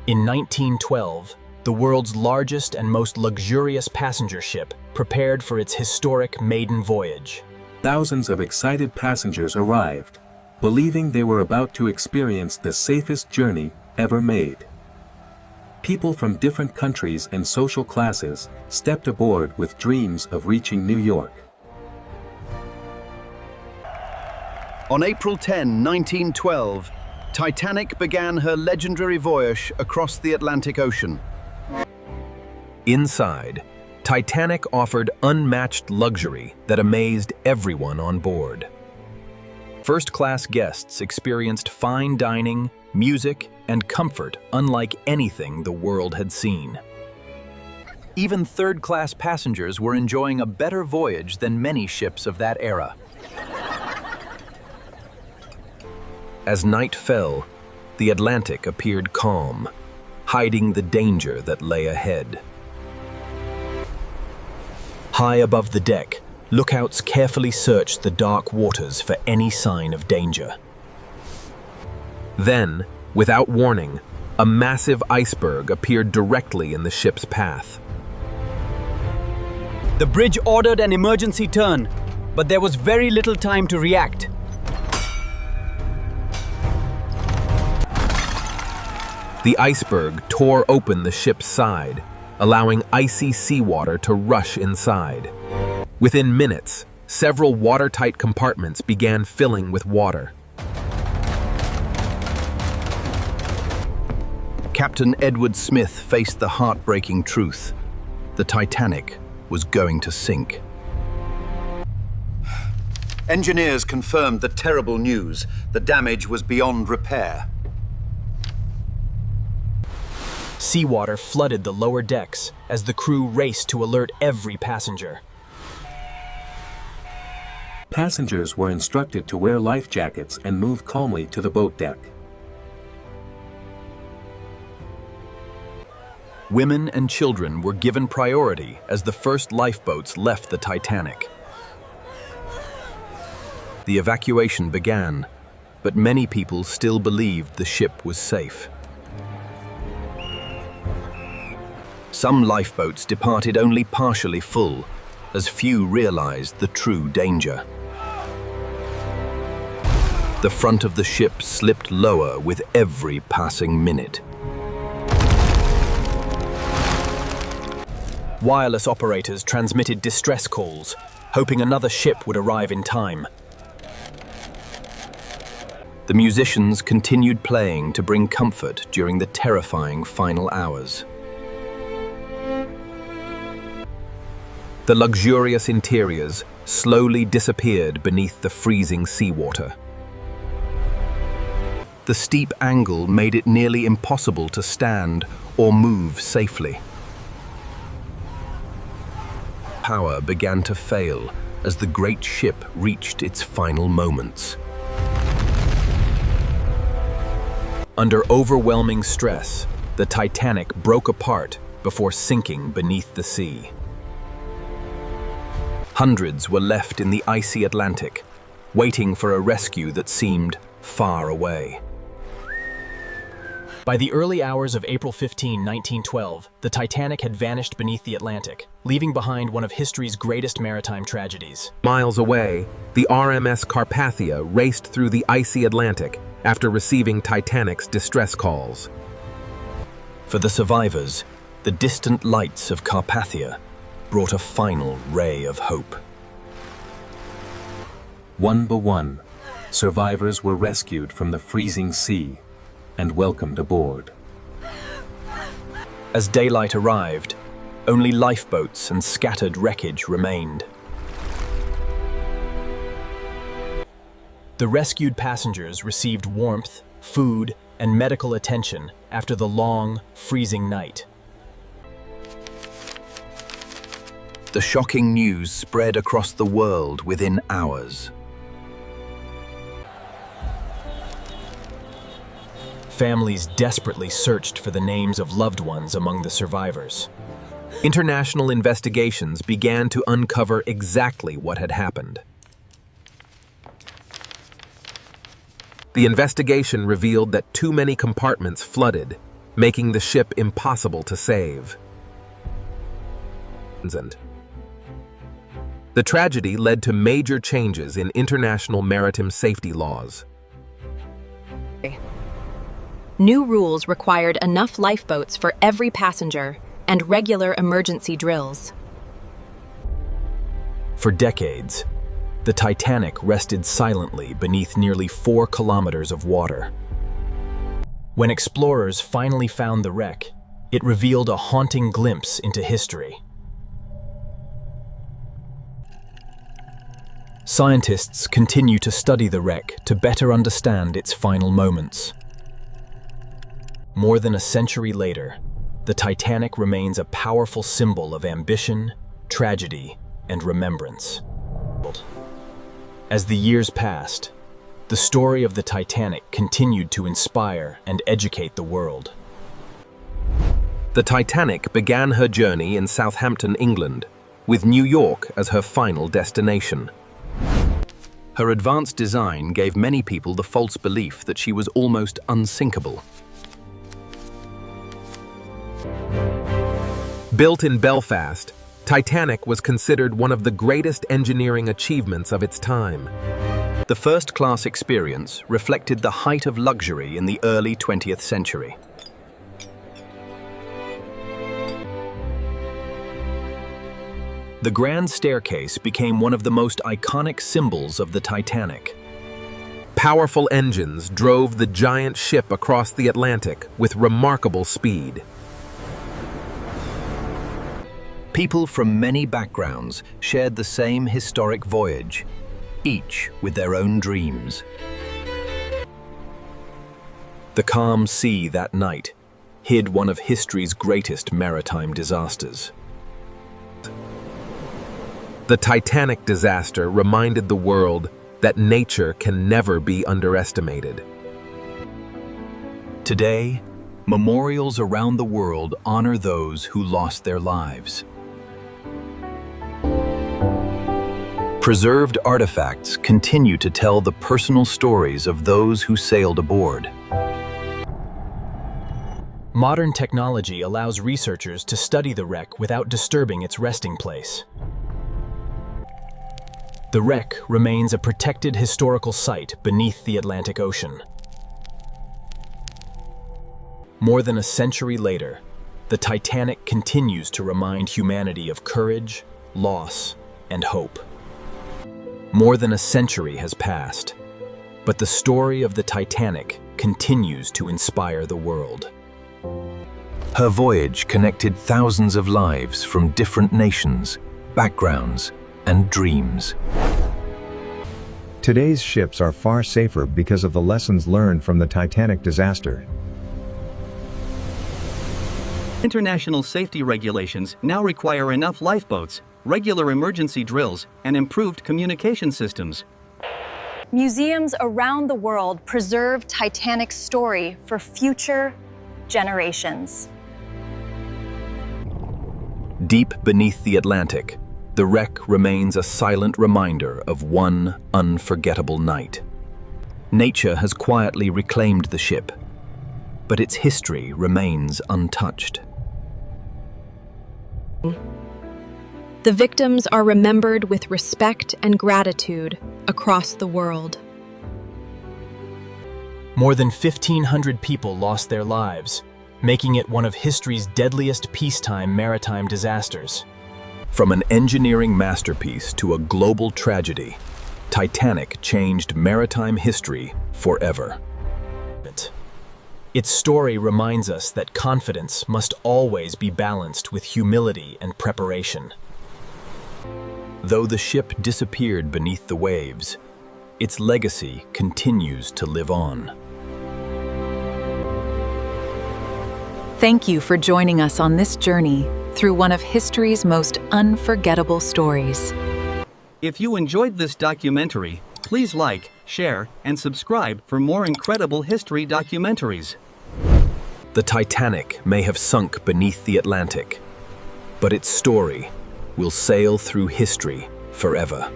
In 1912, the world's largest and most luxurious passenger ship prepared for its historic maiden voyage. Thousands of excited passengers arrived, believing they were about to experience the safest journey ever made. People from different countries and social classes stepped aboard with dreams of reaching New York. On April 10, 1912, Titanic began her legendary voyage across the Atlantic Ocean. Inside, Titanic offered unmatched luxury that amazed everyone on board. First-class guests experienced fine dining, music, and comfort unlike anything the world had seen. Even third-class passengers were enjoying a better voyage than many ships of that era. As night fell, the Atlantic appeared calm, hiding the danger that lay ahead. High above the deck, lookouts carefully searched the dark waters for any sign of danger. Then, without warning, a massive iceberg appeared directly in the ship's path. The bridge ordered an emergency turn, but there was very little time to react. The iceberg tore open the ship's side, allowing icy seawater to rush inside. Within minutes, several watertight compartments began filling with water. Captain Edward Smith faced the heartbreaking truth. The Titanic was going to sink. Engineers confirmed the terrible news. The damage was beyond repair. Seawater flooded the lower decks as the crew raced to alert every passenger. Passengers were instructed to wear life jackets and move calmly to the boat deck. Women and children were given priority as the first lifeboats left the Titanic. The evacuation began, but many people still believed the ship was safe. Some lifeboats departed only partially full, as few realized the true danger. The front of the ship slipped lower with every passing minute. Wireless operators transmitted distress calls, hoping another ship would arrive in time. The musicians continued playing to bring comfort during the terrifying final hours. The luxurious interiors slowly disappeared beneath the freezing seawater. The steep angle made it nearly impossible to stand or move safely. Power began to fail as the great ship reached its final moments. Under overwhelming stress, the Titanic broke apart before sinking beneath the sea. Hundreds were left in the icy Atlantic, waiting for a rescue that seemed far away. By the early hours of April 15, 1912, the Titanic had vanished beneath the Atlantic, leaving behind one of history's greatest maritime tragedies. Miles away, the RMS Carpathia raced through the icy Atlantic after receiving Titanic's distress calls. For the survivors, the distant lights of Carpathia brought a final ray of hope. One by one, survivors were rescued from the freezing sea and welcomed aboard. As daylight arrived, only lifeboats and scattered wreckage remained. The rescued passengers received warmth, food, and medical attention after the long, freezing night. The shocking news spread across the world within hours. Families desperately searched for the names of loved ones among the survivors. International investigations began to uncover exactly what had happened. The investigation revealed that too many compartments flooded, making the ship impossible to save. The tragedy led to major changes in international maritime safety laws. New rules required enough lifeboats for every passenger and regular emergency drills. For decades, the Titanic rested silently beneath nearly 4 kilometers of water. When explorers finally found the wreck, it revealed a haunting glimpse into history. Scientists continue to study the wreck to better understand its final moments. More than a century later, the Titanic remains a powerful symbol of ambition, tragedy, and remembrance. As the years passed, the story of the Titanic continued to inspire and educate the world. The Titanic began her journey in Southampton, England, with New York as her final destination. Her advanced design gave many people the false belief that she was almost unsinkable. Built in Belfast, Titanic was considered one of the greatest engineering achievements of its time. The first-class experience reflected the height of luxury in the early 20th century. The Grand Staircase became one of the most iconic symbols of the Titanic. Powerful engines drove the giant ship across the Atlantic with remarkable speed. People from many backgrounds shared the same historic voyage, each with their own dreams. The calm sea that night hid one of history's greatest maritime disasters. The Titanic disaster reminded the world that nature can never be underestimated. Today, memorials around the world honor those who lost their lives. Preserved artifacts continue to tell the personal stories of those who sailed aboard. Modern technology allows researchers to study the wreck without disturbing its resting place. The wreck remains a protected historical site beneath the Atlantic Ocean. More than a century later, the Titanic continues to remind humanity of courage, loss, and hope. More than a century has passed, but the story of the Titanic continues to inspire the world. Her voyage connected thousands of lives from different nations, backgrounds, and dreams. Today's ships are far safer because of the lessons learned from the Titanic disaster. International safety regulations now require enough lifeboats, regular emergency drills, and improved communication systems. Museums around the world preserve Titanic's story for future generations. Deep beneath the Atlantic, the wreck remains a silent reminder of one unforgettable night. Nature has quietly reclaimed the ship, but its history remains untouched. The victims are remembered with respect and gratitude across the world. More than 1,500 people lost their lives, making it one of history's deadliest peacetime maritime disasters. From an engineering masterpiece to a global tragedy, Titanic changed maritime history forever. Its story reminds us that confidence must always be balanced with humility and preparation. Though the ship disappeared beneath the waves, its legacy continues to live on. Thank you for joining us on this journey through one of history's most unforgettable stories. If you enjoyed this documentary, please like, share, and subscribe for more incredible history documentaries. The Titanic may have sunk beneath the Atlantic, but its story will sail through history forever.